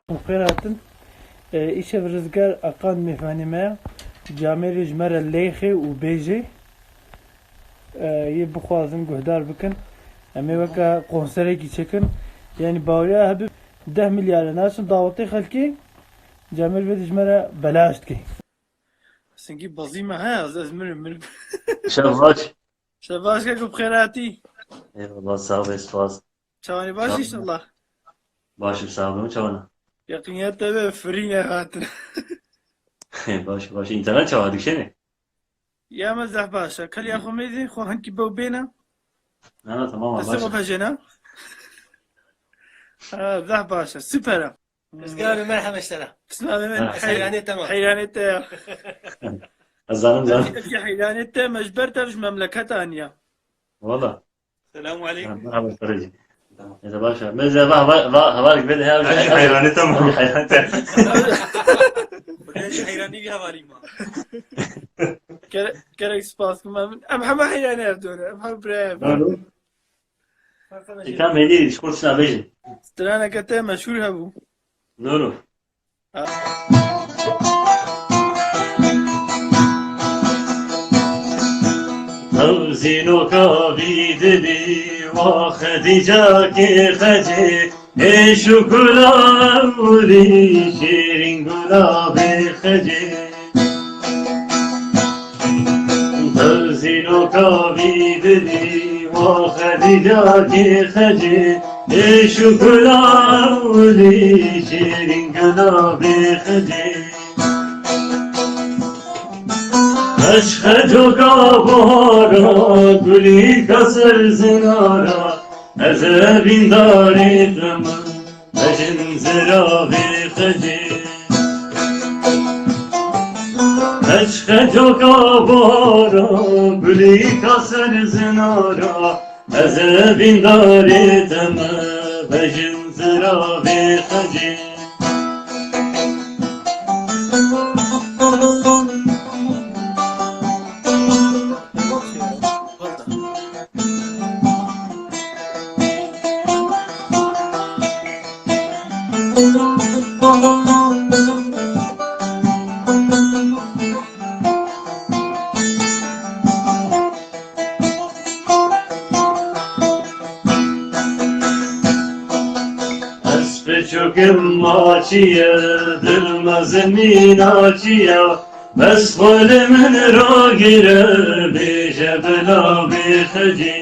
Muhferatın işe rızgar akan mefanime cameri jmera leyxe u beji ye bixwazin guhdar bikin em ê weka konserekî çekin yani bawiya hebe 10 milyar naçin dawetê xelkê camer vê dijmera belaş dike singî bazî me heye ez mirim شباش şebaş ke ku bixêratî eyvallah sağ ol Esfaz. çawanî baş inşallah Başım sağ olun çavana. yaqîniyet te ve firîne hatin Baş internet çavadık şey ne? ya me zeh başa keliya xwe mêdî xwe henkî bew bêne Ha tamam destê xwe baş. pejêne zeh başa süper e Rızgar abi merhaba işlere. اسمع من حيرانية تمام. حيرانية Azanım canım. في حيرانية مجبرتها مش مملكة تانية Valla. السلام عليكم. Merhaba Karıcı. İşte başa. Mesela havalık böyle her şey hayranı tamam. Hayranı حيراني بها غريمة. كرك سباسكم من أم حما حيرانية بدون أم حما بريف İkan meli şkurtuna beji. استرانا كتا مشهور هبو Nuru. زینو کاوی دلی و خدیجا کی خجی ایشو گلاوری شیرین گلاب خجی زینو کاوی دلی و خدیجا کی خجی ایشو گلاوری شیرین گلاب خجی عشق جوگا بارا گلی کسر زنارا از بینداری من بجن زرا بخجی عشق جوگا بارا گلی کسر زنارا از بینداری من بجن زرا بخجی Çöküm açıya, dılmazın açıya, mesfalimin ra girer, beje bela bexeci.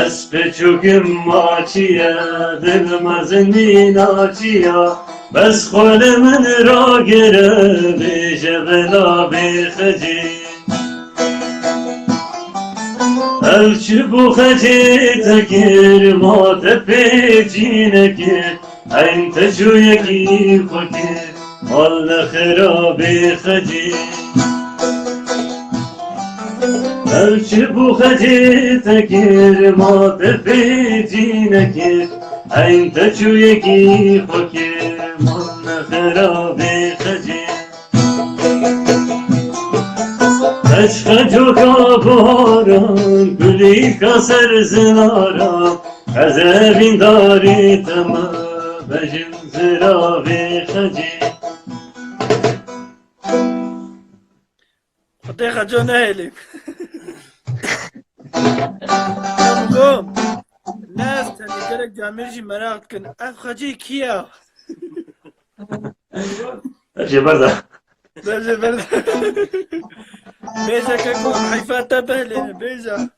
Espe çöküm açıya, dılmazın açıya, mesfalimin ra girer, beje bela bexeci. Elçi bu xeci tekir ma tepecine ki Ayn tecuye ki fakir Valle khirabi xeci Elçi bu xeci tekir ma tepecine ki Ayn tecuye ki fakir Valle khirabi xeci Eşke çoka baran, gülü kaser zinara Ez evin dari tema, bejim zira ve xeci خطيخة جو نايلي قوم الناس تاني قالك جامرجي مراغ كن اف خجي كيا Eşe barda برجع برجع بيجا كاكو حيفات تبهلي بيجا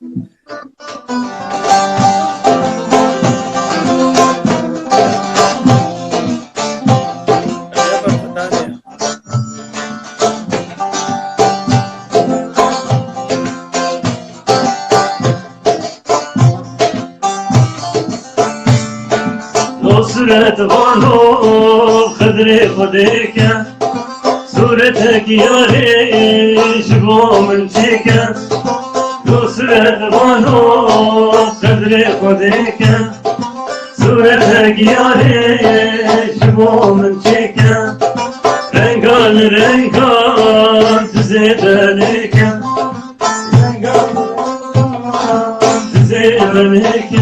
Nusret vano khadre khudeke Suretek yare jbo min çeke Nusret vano khadre khudeke Suretek yare jbo min çeke Rengan rengan tüze deleke meleke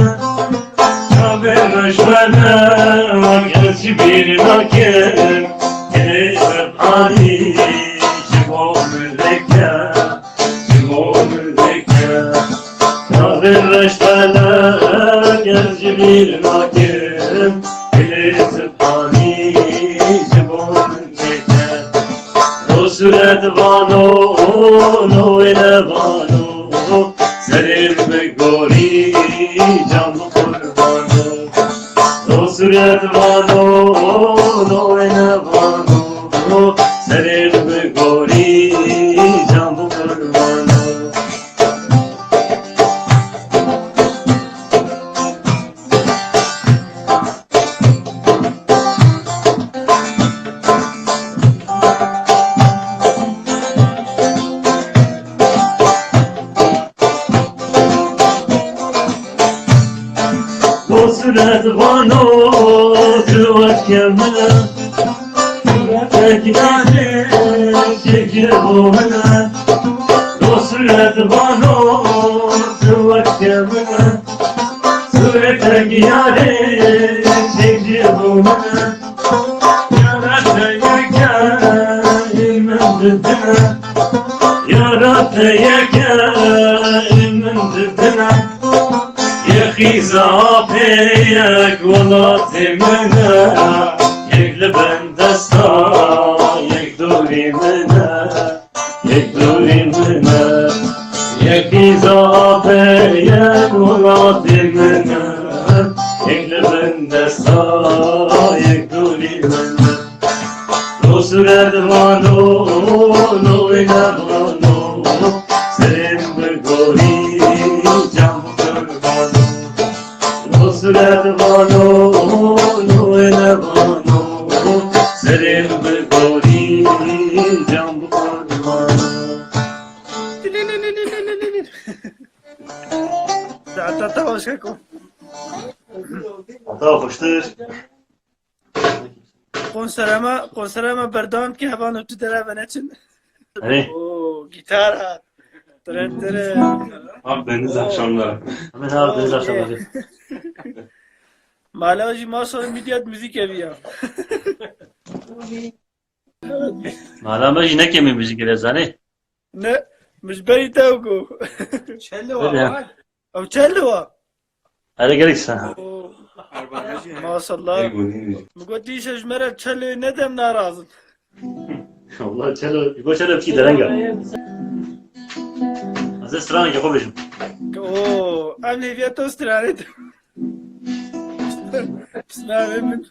Kabeş bana gerçi bir nakem Gelip ani Cibo meleke Cibo meleke Kabeş bana gerçi bir nakem Gelip ani Cibo meleke Suret vano, no ile vano Serim gori, cam kurbano O suret vano, no ile vano Serim gori, cam kurbano Suret vano tuvat kemene Teknane çekir boğene Suret vano tuvat kemene Suret teknane çekir boğene Yaratte yeke ilmin düdüne Yaratte yeke ilmin düdüne Yehiza peyek ola temene Yek leben desta Yek duri mene Yek duri mene Yehiza peyek ola temene Yek leben desta Yek duri mene Rosuret vano No ine vano Serim gori Cam kurbano Suret vano, no ile vano Serim gori, cam kurbano Zaten başka kom. Ata hoştur Konserime berdam ki hevan ötü dere veneçin. Hani? Oo, gitar ha. Tren tren. Abi deniz akşamları. Hemen abi deniz akşamları Malajı maşallah midyat müzik evi ya. Malama yine kemi müzik elezani Ne? Müşberi tevku. Çelle Öyle ya. var. Av çelli var. Hadi gerek sana Oo, Arbacı. maşallah. Mugo dişe jmere çelli ne dem narazın. Allah çelo, yugo çelo ki derenga Az strana ki khobishim Oo, amne viyat ostranet. Bismillahirrahmanirrahim.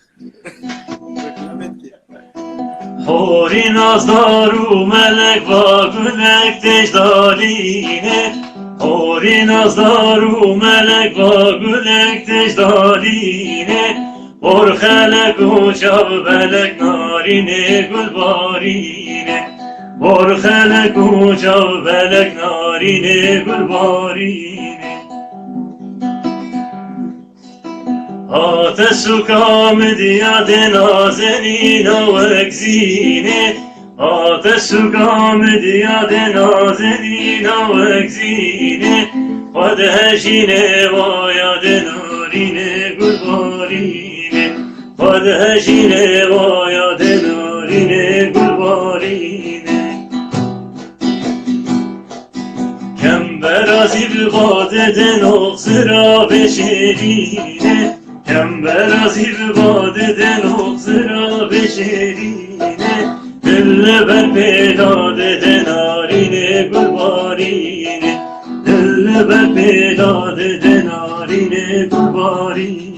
Hori nazdaru melek va gülek tecdaline Hori nazdaru melek va gülek tecdaline Or khalek uçav belek narine gülbarine Or khalek uçav belek narine gülbarine Ateşu kamedi yade nazenina vekzine Ateşu kamedi yade nazenina vekzine Vadheşine va yade narine gülbarine Vadheşine va yade narine gülbarine Kemberazı bir vadeden oksıra beşerine Kemberazı bir vadeden oksıra beşerine Dille ben peyda deden narine gülbarine Dille ben peyda deden narine gülbarine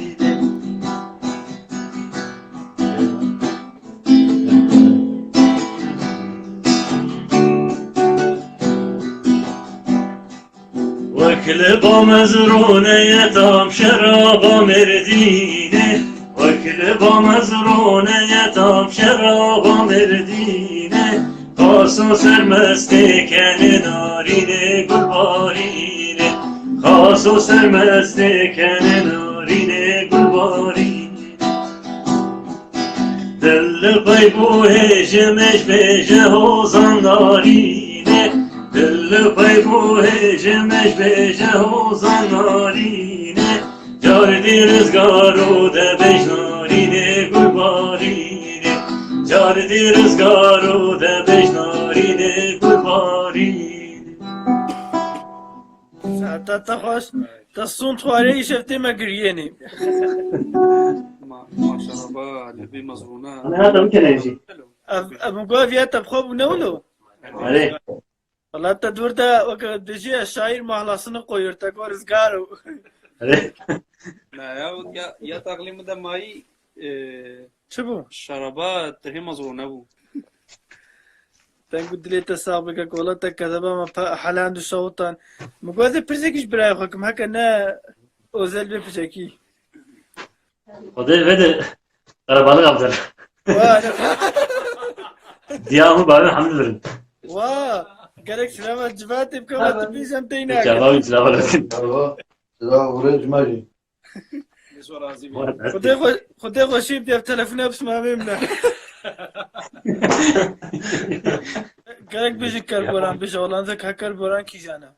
Vekle mezrune yetam şeraba merdine Vekle mezrune yetam şeraba merdine Kaso sermeste kene narine gülbarine Kaso sermeste kene narine gülbarine Dille pay bu hece mecbece hozan narine دل پیموه جمش بیجه و زنارینه جاردی رزگارو ده بجنارینه گلبارینه جاردی رزگارو ده بجنارینه گلبارینه ساعتا تخوش تصون تواره شفته مگریینی ما شاء الله لبي مزرونه أنا هذا ممكن أمشي مقوى فيها تبخوب ونولو عليه والله تدور ده وقت دجي الشاعر محلصنا قوير تكو رزقارو عليه يا تقليم ده ماي شبو شرابات ترهي مزرونه بو تنقول دليت السابقة ولا تكذبا ما حالان دو صوتان مقوى ذا برزكش براي خاكم هكا نا اوزل بفشاكي خدي بدي أنا بالغ أفضل واه ديامو بعدين الحمد لله واه قالك سلامة جباتي بكم تبيزم تيناك جوابي سلام عليكم لا وريج ماجي خدي خوشيب دي بتلفنا بس ما ممنا قالك بيجي كربوران بيجي اولان ذاك كربوران كي جانا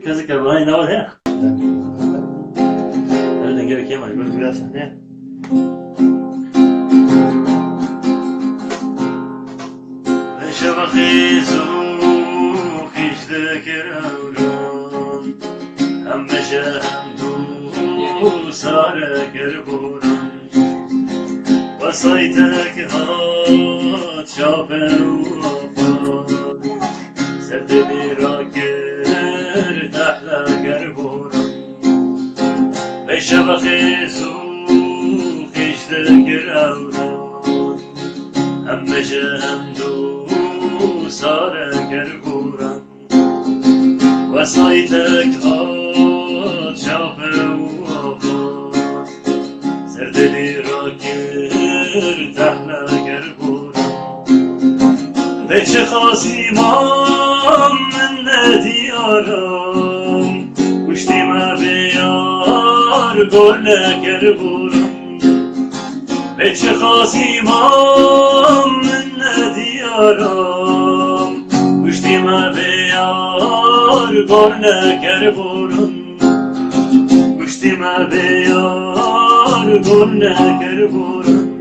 كذا كربوناي ناول هنا أنا نجيب كيما يقول في راسه هنا شبخي سوق ذكر أولان هم شهم دو سار كربوران وصيتك هات شافر وفان سردني راكر أحلى كربوران بشبخي سوق ذكر أولان هم شهم دو سار كربوران وصيتك هات شافر وفان سردني راكر تحلى كربوران بيش خاصيمان من دياران وشتي ما بيار قولنا كربوران بيش خاصيمان من دياران وشتي ما بيار قولنا كربوران وشتي ما بيار قولنا كربوران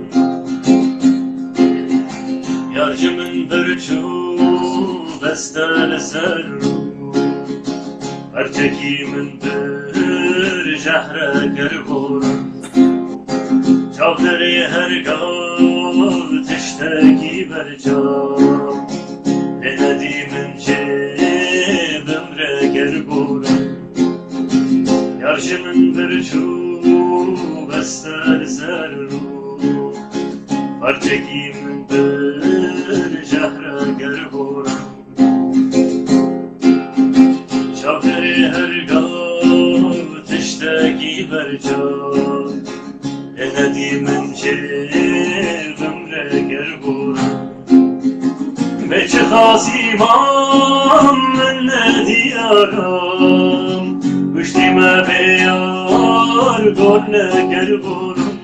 يارج من برچو بستان سرو برچکی من بر جهر كربوران چاودری هرگاه تشتکی برجام لندی من چه بمره كربوران يارج من برچو بستان سرو برچکی من بر جهر كربوران چاودری هرگاه تشتکی برجام لندی من چه غمره كربوران بيش خاصيمان من ديارام وشتي ما بيار قولنا كربوران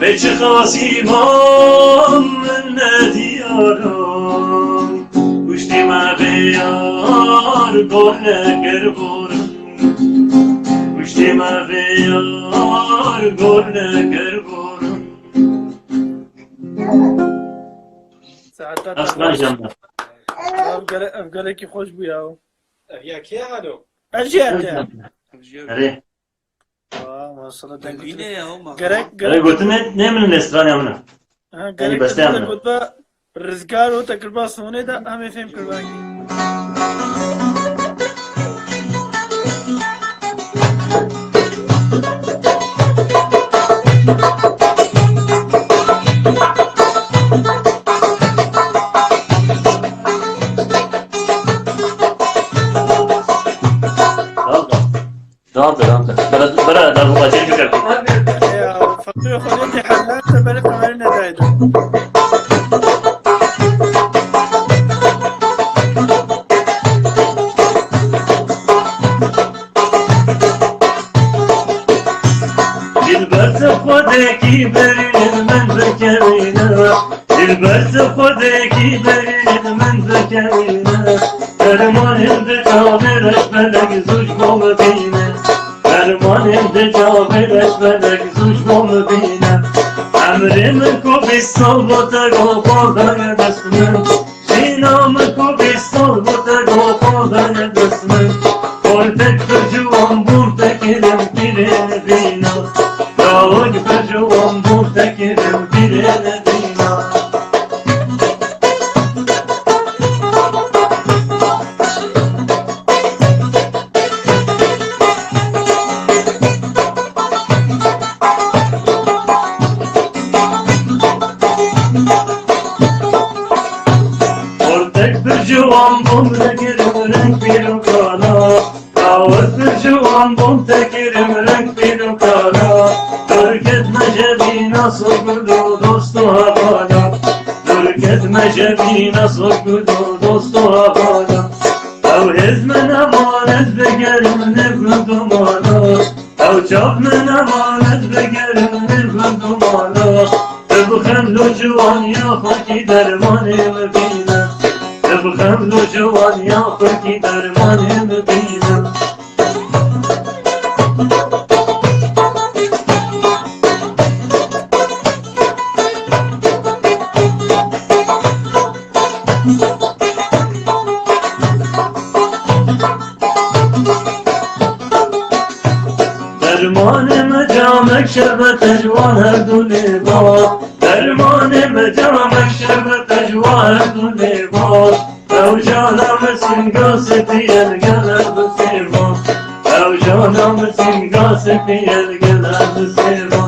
بيش خاصيمان من ديارام وشتي ما بيار قولنا كربوران وشتي ما بيار قولنا كربوران ساعتا أصلا جنة افقالك خوش بياو يا كي هادو اجيات عليه ما صلت دلينا يا هم أنا قلت نه من الاستران يا منا قالك بس تعمل. قلت رزقار و تقربا سونے دا ہمیں فهم کروائیں برا دارو باجي فكر فقير خليتي حلات تبرك عملنا دايدا دلبرت خودکی برین من بکوینا دلبرت خودکی برین من بکوینا درمانم ده جابرش بلک زوج بام بینه درمانم ده جابرش بلک زوج بام بینه امرم کو بیستال بوده گو پادن دست من سینام کو بیستال بوده گو پادن دست من Ortak çocuğum burada kerim birine bina Dağlık çocuğum burada kerim birine bina Ortak çocuğum burada kerim renk bir ukala Dağlık çocuğum burada kerim renk bir ukala Terk etme cebi nasıl güldü dostu havada Terk etme cebi nasıl güldü dostu havada Ev hizmen emanet begerim ne güldüm ala Ev çapmen emanet begerim ne güldüm ala Tebxem lo civan ya haki dermanım bine Tebxem lo civan ya haki dermanım bine درمانم جامک شربت جواهر دونه با درمانم جامک شربت جواهر دونه با او جانم سنگا سپیل گلر بسیما او جانم سنگا سپیل گلر بسیما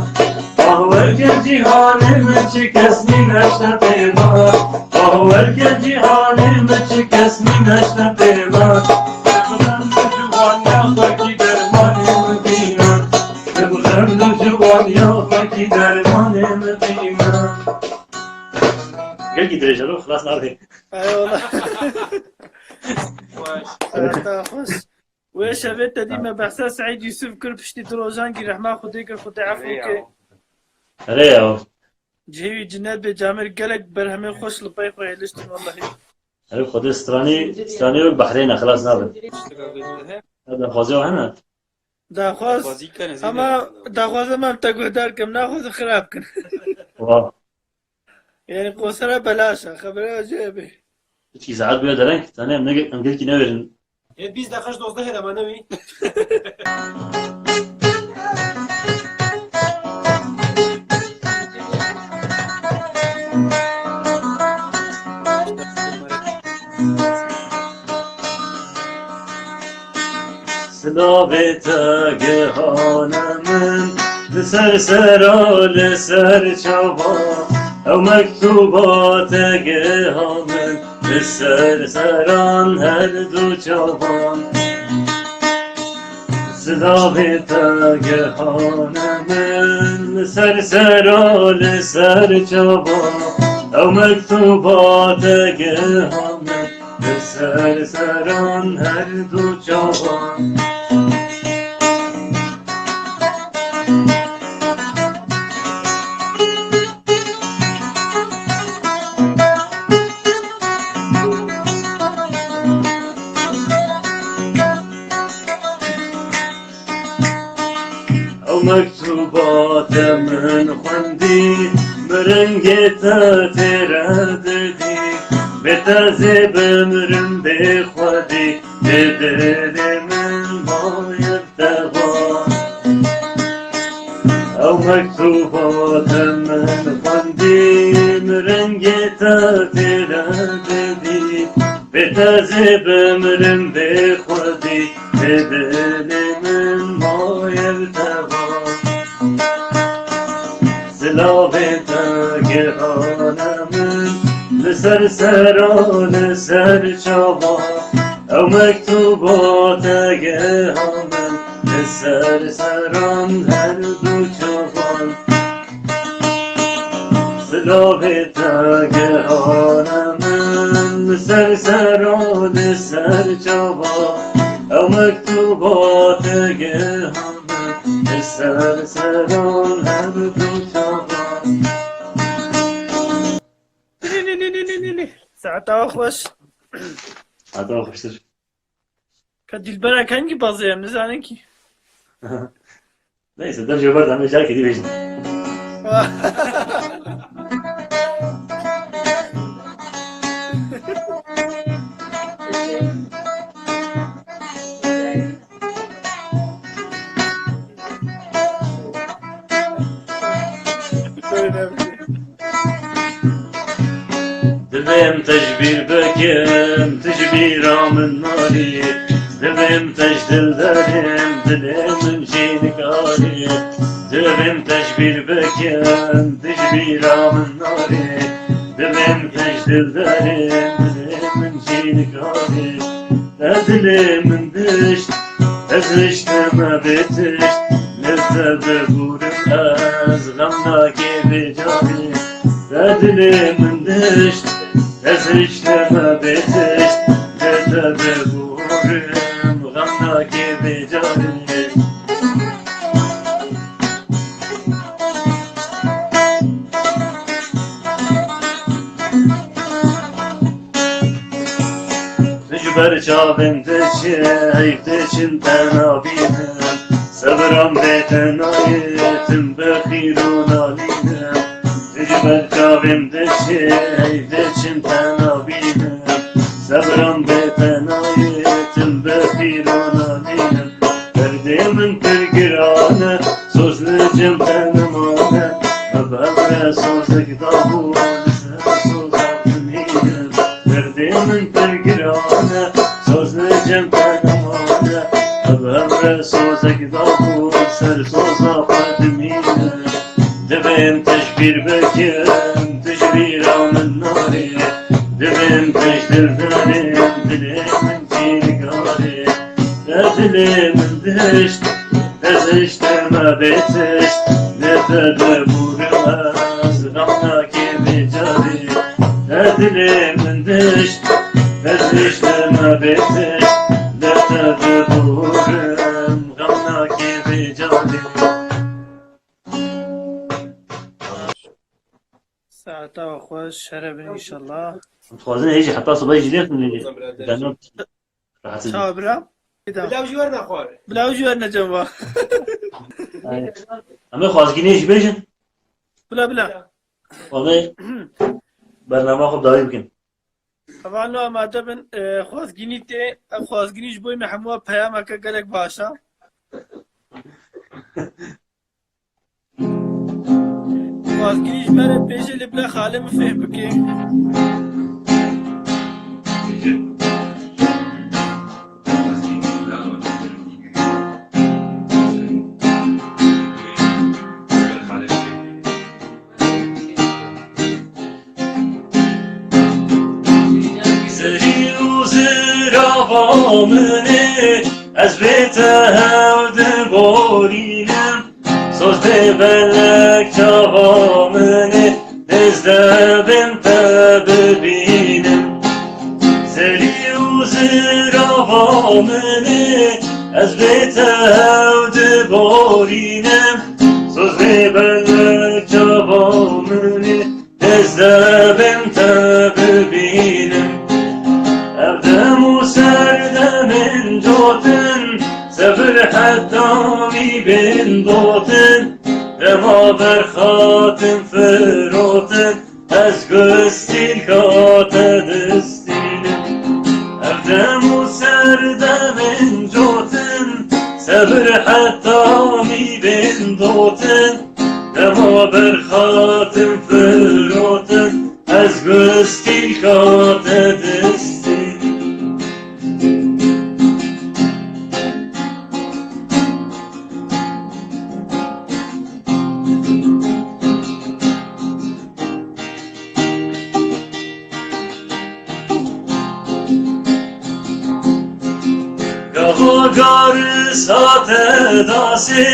آهور که جیهانم چه کس می نشته پیما آهور که جیهانم چه کس می نشته پیما بخدم جوان یا خاکی درمانم بینم بخدم جوان یا خاکی درمانم بینم Gel gidiyor canım, خلاص نابي. اي والله خوش ويش هبت ديما بحساس سعيد يوسف كل بشتي دروجانجي رحمة خديك خدي عفوك هلا يا جهوي جنات بجامر قلق برهمي خوش لباي خوي لشتن والله هلا خد استراني والبحرين خلاص نابي. هذا خوزي وهنا. داخواز اما داخواز ما بتقول دار كم ناخذ خراب كن واه. يعني قوسرة بلاشة خبرها جيبي Hiç saat böyle derek. Tane engel ki ne verin? Biz de kaç dozda hele bana mi? Slavet gehanemin Ser serale ser çaba Ev mektubat gehanemin Ser seran her du çaban Slavet gehanemin Ser serale ser çaba Ev mektubat gehanemin Ser seran her du çaban مكتوبات من خندي مرنجتا ترددي بتعذب مرن بخودي بدل من ما يبتغى أو مكتوبات من خندي مرنجتا ترددي بتعذب مرن بخودي بدل من ما يبتغى Slavet gehanemin Ser serane ser çaba Ev mektubat gehanemin Ser seran her du çaban Slavet gehanemin Ser serane ser çaba Ev mektubat gehanemin Ser seran her du çaban ساعتها خوش هذا خوشتر Ka dilbera hangi bazı ne zanen ki? Neyse der cevap da mecak edip işte. Devem tecbir bekem, tecbir amın nari. Devem tecdil derim, dilimin cinikari. Devem tecbir bekem, tecbir amın nari. Devem tecdil derim, dilimin cinikari. Ne dilimin düşt, ez işteme bitişt. Nezde burim ez, gamdaki bicari. Ne dilimin düşt, ez işteme bitişt. Nezde burim, gamdaki bicari. Tecber çabim teçin tenabinem. Sabram betenayetim bekhirun alinem. Tecber çabim teçin tenabinem. Sabram betenayetim bekhirun alinem. Derdimin pergirane, sözlücüm tenimane. Haberle sözlük davul, sözlük dininem. Derdimin pergirane, sözlücüm tenimane. Haberle sözlük davul, sözlük dininem. Devem teşbir bekem, teşbir amın nari. Devem teşbir derim, dilimin cinikari. Dilimin düşt, ez işteme bitişt. Nefede burimez, gamdaki bicari. Dilimin düşt, ez işteme bitişt. Nefede burim, gamdaki bicari. Saate ve خوش şerefin inşallah. Mutfazın heyeci, hatta sabah yiyecek mi? Ben rahatsız değilim. Sabra. بلاو جوار نخواره Bilav jüverne cevva. Ama khwazgini iş bejin. Bila. Vallahi برنامه خوب داری بکن. طبعا لو آماده بن خوازگینی ته خوازگینیش بوی محمود پیام که گلک باشا. خوازگینیش بره پیش لبلا خاله مفهم بکی. Amene az bete havde borinem sözde belek çavamene nezde ben tabibinem seri uzir avamene az bete havde borinem sözde belek çavamene nezde ben tabibinem Evdem serdem'in joten Sefer hatta mi bin doten Dema berkhatin feroten Ez gustil kate destilim Evdem serdem'in joten Sefer hatta mi bin doten Dema berkhatin feroten Ez gustil kate destilim Gagar saate dasi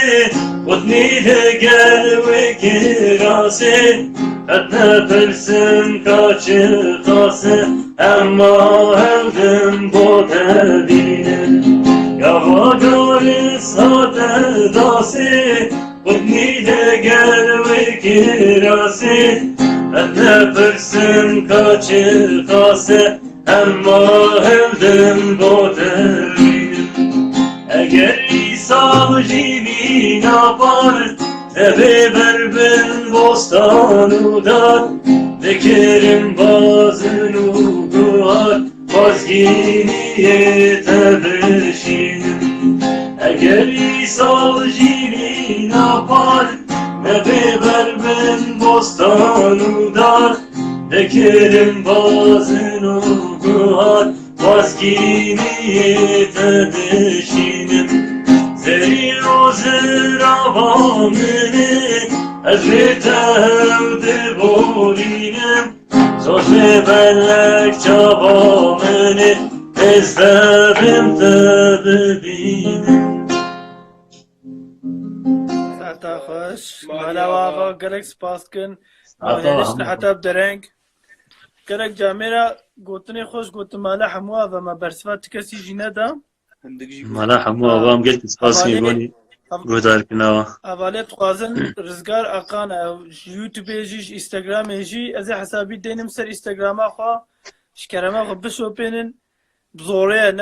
Udni de gel ve kirasi Etne persin kaçı kası Emma evdim bu tebine Gagar saate dasi Udni de gel ve kirasi Etne persin kaçı kası Emma evdim bu tebine sal jivina par Ebe berbin bostanu dar Bekerim bazını duvar Vazginiye tebşinim Eğer isal jivina par Ebe berbin bostanu dar Bekerim bazını duvar Vazginiye tebşinim Zeri o zıravamını Ezbetevde borinem Sözle bellek çabamını Ezberim tebbinim ساعتها خوش مالا وافا گرک سپاس کن مالش لحتى بدرنگ گرک جامعه گوتنی خوش گوت مالا حموا و ما برسفات کسی جینا دا مالا همو آقام گلت سپاسی بونی گودار کناوا اولی تقازن رزگار اقان یوتیوب جیش اینستاگرام جی از حسابی دینم سر اینستاگرام خوا شکرما خو بشوپینن بزوره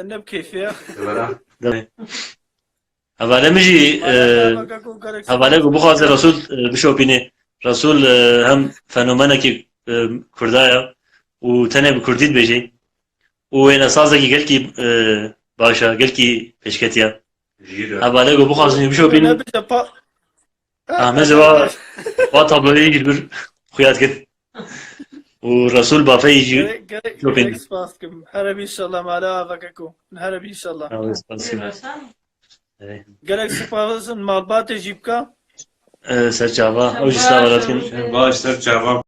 نب کیفیه حواله مجي حواله بخواز رسول بشوبيني رسول هم فنومانا كي كردايا وتنه بكرديت بيجي وين اساسا كي قال كي باشا قال كي بشكتيا حواله بخواز بشوبيني مزوا وطبلي يجبر خيات كده ورسول بافي يجي شوبيني هربي ان شاء الله مالا فككو هربي ان شاء الله گرک سپاسن مالبات جیبکا سرچاوا او جسا ولاتين باش سر جواب